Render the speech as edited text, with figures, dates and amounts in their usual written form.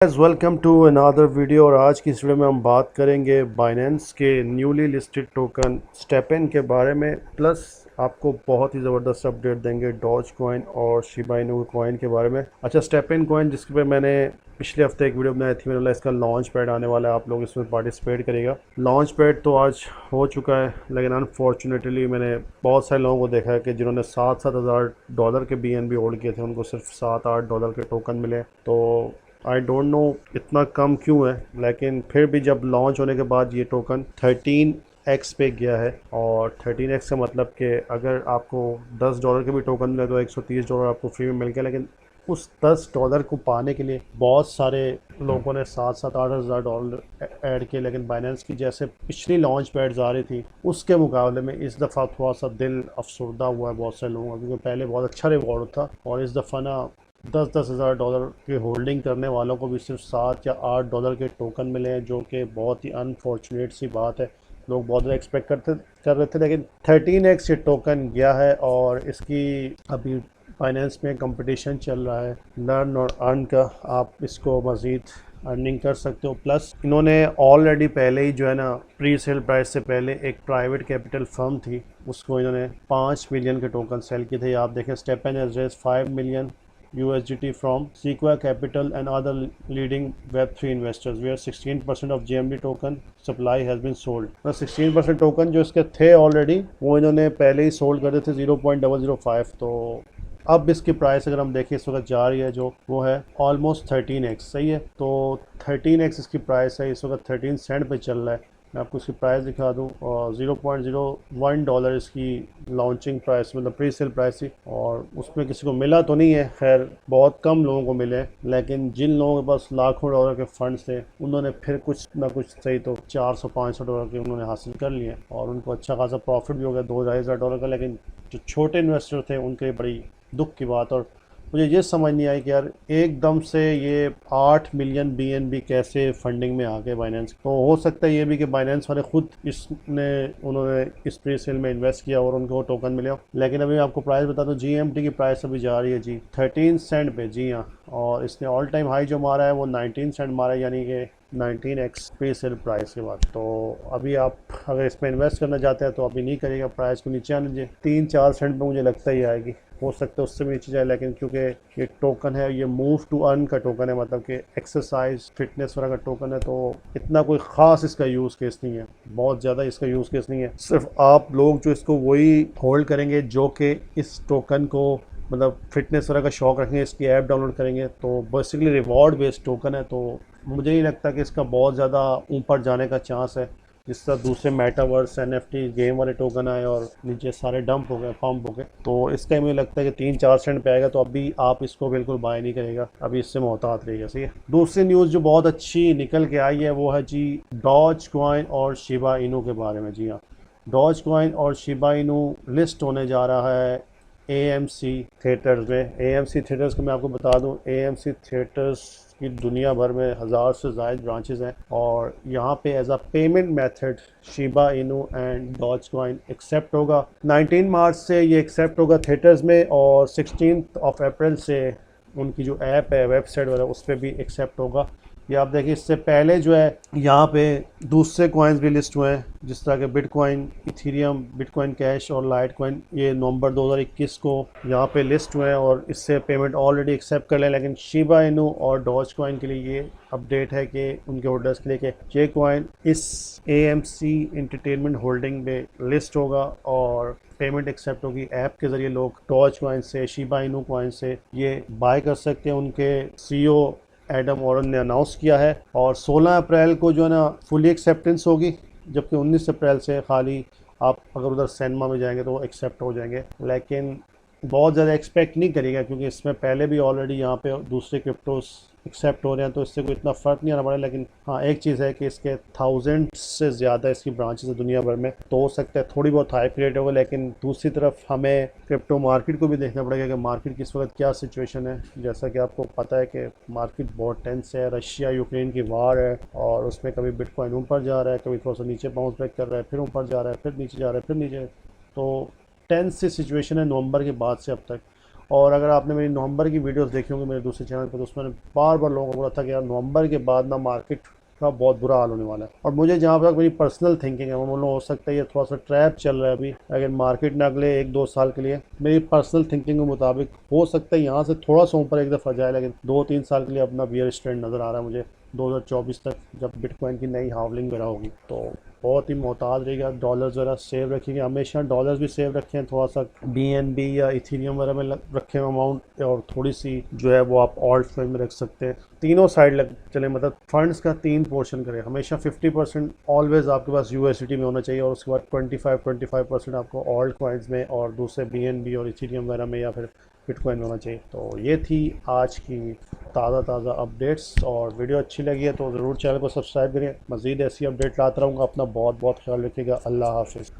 Welcome to another video. और आज की इस वीडियो में हम बात करेंगे बाइनेंस के न्यूली लिस्टेड टोकन स्टेपन के बारे में, प्लस आपको बहुत ही ज़बरदस्त अपडेट देंगे डॉज कॉइन और शिबा इनू कॉइन के बारे में। अच्छा, स्टेपन कॉइन जिसके पे मैंने पिछले हफ्ते एक वीडियो बनाई थी, मैंने इसका लॉन्च पैड आने वाला है, आप लोग इसमें पार्टिसिपेट करेगा। लॉन्च पैड तो आज हो चुका है, लेकिन अनफॉर्चुनेटली मैंने बहुत सारे लोगों को देखा है कि जिन्होंने $7,000 के BNB होल्ड किए थे, उनको सिर्फ $7-8 के टोकन मिले। तो आई डोंट नो इतना कम क्यों है, लेकिन फिर भी जब लॉन्च होने के बाद ये टोकन 13x पे गया है। और 13x का मतलब कि अगर आपको $10 के भी टोकन मिले तो $130 आपको फ्री में मिल गया। लेकिन उस $10 को पाने के लिए बहुत सारे लोगों ने 7-8 हज़ार डॉलर ऐड किए, लेकिन बाइनेंस की जैसे पिछली लॉन्च पैड्स आ रही थी उसके मुकाबले में इस दफ़ा थोड़ा सा दिल अफसरदा हुआ है बहुत सारे लोगों का, क्योंकि पहले बहुत अच्छा रिवॉर्ड था और इस दफ़ा ना 10-10 हज़ार डॉलर के होल्डिंग करने वालों को भी सिर्फ $7 या $8 के टोकन मिले हैं, जो कि बहुत ही अनफॉर्चुनेट सी बात है। लोग बहुत ज़्यादा एक्सपेक्ट कर रहे थे, लेकिन 13x ये टोकन गया है। और इसकी अभी फाइनेंस में कंपटीशन चल रहा है लर्न और अर्न का, आप इसको मज़ीद अर्निंग कर सकते हो। प्लस इन्होंने ऑलरेडी पहले ही जो है ना, प्री सेल प्राइस से पहले एक प्राइवेट कैपिटल फर्म थी, उसको इन्होंने 5 मिलियन के टोकन सेल किए थे। आप देखें, Stepn has raised 5 million USDT from Sequoia Capital and other leading Web3 investors, where 16% of GMD token supply has been sold। 16% token जो इसके थे ऑलरेडी, वो इन्होंने पहले ही सोल्ड कर दिए थे 0.005। तो अब इसकी प्राइस अगर हम देखें इस वक्त जा रही है जो, वो है ऑलमोस्ट 13x। सही है, तो 13x इसकी प्राइस है, इस वक्त 13 सेंट पे चल रहा है। मैं आपको इसकी प्राइस दिखा दूँ, और $0.01 इसकी लॉन्चिंग प्राइस, मतलब प्री सेल प्राइस थी। और उसमें किसी को मिला तो नहीं है, खैर बहुत कम लोगों को मिले, लेकिन जिन लोगों के पास लाखों डॉलर के फंड्स थे उन्होंने फिर कुछ ना कुछ सही तो $400-500 के उन्होंने हासिल कर लिए, और उनको अच्छा खासा प्रॉफिट भी हो गया $2,000 का। लेकिन जो छोटे इन्वेस्टर थे उनके लिए बड़ी दुख की बात। और मुझे ये समझ नहीं आई कि यार एकदम से ये 8 मिलियन BNB कैसे फंडिंग में आ गए बाइनेंस। तो हो सकता है ये भी कि बाइनेंस वाले खुद उन्होंने इस प्री सेल में इन्वेस्ट किया और उनको टोकन मिले हो। लेकिन अभी आपको प्राइस बता दूं, GMT की प्राइस अभी जा रही है जी 13 सेंट पे। जी हाँ, और इसने ऑल टाइम हाई जो मारा है वो 19 सेंट मारा है, यानी कि 19x प्री सेल प्राइस के बाद। तो अभी आप अगर इसमें इन्वेस्ट करना चाहते हैं तो अभी नहीं करिएगा, प्राइस को नीचे आने दीजिए। 3-4 सेंट पे मुझे लगता ही आएगी, हो सकता है उससे भी नीचे जाए। लेकिन क्योंकि ये टोकन है, ये मूव टू अर्न का टोकन है, मतलब कि एक्सरसाइज फिटनेस वगैरह का टोकन है, तो इतना कोई ख़ास इसका यूज़ केस नहीं है, बहुत ज़्यादा इसका यूज़ केस नहीं है। सिर्फ आप लोग जो इसको वही होल्ड करेंगे जो कि इस टोकन को मतलब फिटनेस वगैरह का शौक रखेंगे, इसकी ऐप डाउनलोड करेंगे। तो बेसिकली रिवॉर्ड बेस्ड टोकन है, तो मुझे नहीं लगता कि इसका बहुत ज़्यादा ऊपर जाने का चांस है। जिस तरह दूसरे मेटावर्स NFT गेम वाले टोकन आए और नीचे सारे डंप हो गए, पंप हो गए, तो इसका मुझे लगता है कि 3-4 सेंट पे आएगा। तो अभी आप इसको बिल्कुल बाय नहीं करेगा, अभी इससे मोहतात रहिएगा। सही है। दूसरी न्यूज़ जो बहुत अच्छी निकल के आई है वो है जी डॉज कॉइन और शिबा इनू के बारे में। जी हाँ, डॉज कॉइन और शिबा इनू लिस्ट होने जा रहा है AMC थिएटर्स में। AMC थिएटर्स को मैं आपको बता दूं, AMC थिएटर्स की दुनिया भर में 1000 से ज़ायद ब्रांचेस हैं, और यहाँ पे as a payment method Shiba Inu and dogecoin accept होगा। 19 मार्च से ये एक्सेप्ट होगा थिएटर्स में, और 16 अप्रैल से उनकी जो ऐप है, वेबसाइट वगैरह, उस पर भी एक्सेप्ट होगा। ये आप देखिए, इससे पहले जो है यहाँ पे दूसरे कॉइन्स भी लिस्ट हुए हैं, जिस तरह के बिटकॉइन, इथेरियम, बिटकॉइन कैश और लाइट कॉइन। ये नवंबर 2021 को यहाँ पे लिस्ट हुए हैं और इससे पेमेंट ऑलरेडी एक्सेप्ट कर लें। लेकिन शिबा इनू और डॉज कॉइन के लिए ये अपडेट है कि उनके होल्डर्स के लिए कि ये कॉइन इस AMC एंटरटेनमेंट होल्डिंग में लिस्ट होगा और पेमेंट एक्सेप्ट होगी। ऐप के ज़रिए लोग डॉज कॉइन से, शिबा इनू कॉइन से ये बाय कर सकते हैं। उनके CEO एडम वॉरेन ने अनाउंस किया है, और 16 अप्रैल को जो है ना फुली एक्सेप्टेंस होगी, जबकि 19 अप्रैल से खाली आप अगर उधर सिनेमा में जाएंगे तो वो एक्सेप्ट हो जाएंगे। लेकिन बहुत ज़्यादा एक्सपेक्ट नहीं करिएगा, क्योंकि इसमें पहले भी ऑलरेडी यहाँ पे दूसरे क्रिप्टोस एक्सेप्ट हो रहे हैं, तो इससे कोई इतना फ़र्क नहीं आना पड़ा। लेकिन हाँ, एक चीज़ है कि इसके 1000 से ज़्यादा इसकी ब्रांचेस है दुनिया भर में, तो हो सकता है थोड़ी बहुत हाई क्रिएट होगा। लेकिन दूसरी तरफ हमें क्रिप्टो मार्केट को भी देखना पड़ेगा कि मार्केट की इस वक्त क्या सिचुएशन है। जैसा कि आपको पता है कि मार्केट बहुत टेंस है, रशिया यूक्रेन की वार है, और उसमें कभी बिटकॉइन ऊपर जा रहा है, कभी थोड़ा सा नीचे बाउंस बैक कर रहा है, फिर ऊपर जा रहा है, फिर नीचे जा रहा है, फिर नीचे। तो टेंस सी सिचुएशन है नवंबर के बाद से अब तक। और अगर आपने मेरी नवंबर की वीडियोस देखी होंगी मेरे दूसरे चैनल पर, तो उसमें बार बार लोगों को बोला था कि यार नवंबर के बाद ना मार्केट का बहुत बुरा हाल होने वाला है। और मुझे जहाँ तक मेरी पर्सनल थिंकिंग है, वो बोलूँ हो सकता है ये थोड़ा सा ट्रैप चल रहा है अभी, अगर मार्केट ने अगले 1-2 साल के लिए, मेरी पर्सनल थिंकिंग के मुताबिक हो सकता है यहाँ से थोड़ा सा ऊपर एक दफ़ा जाए, लेकिन 2-3 साल के लिए अपना बियर स्टैंड नज़र आ रहा है मुझे 2024 तक, जब बिटकॉइन की नई हावलिंग वगैरह होगी। तो बहुत ही मोहतात रहेगा, डॉलर्स वगैरह सेव रखेंगे, हमेशा डॉलर्स भी सेव रखें, थोड़ा सा BNB या इथेरियम वगैरह में रखें अमाउंट, और थोड़ी सी जो है वो आप ऑल्ट कॉइन में रख सकते हैं। तीनों साइड लग चले, मतलब फंड्स का 3 पोर्शन करें हमेशा। 50% ऑलवेज आपके पास USDT में होना चाहिए, और उसके बाद 25% आपको ऑल्ट कॉइन्स में और दूसरे BNB और इथेरियम वगैरह में या फिर बिटकॉइन में होना चाहिए। तो ये थी आज की ताज़ा अपडेट्स, और वीडियो अच्छी लगी है तो ज़रूर चैनल को सब्सक्राइब करें, मज़ीद ऐसी अपडेट लाता रहूँगा। अपना बहुत बहुत ख्याल रखिएगा। अल्लाह हाफिज़।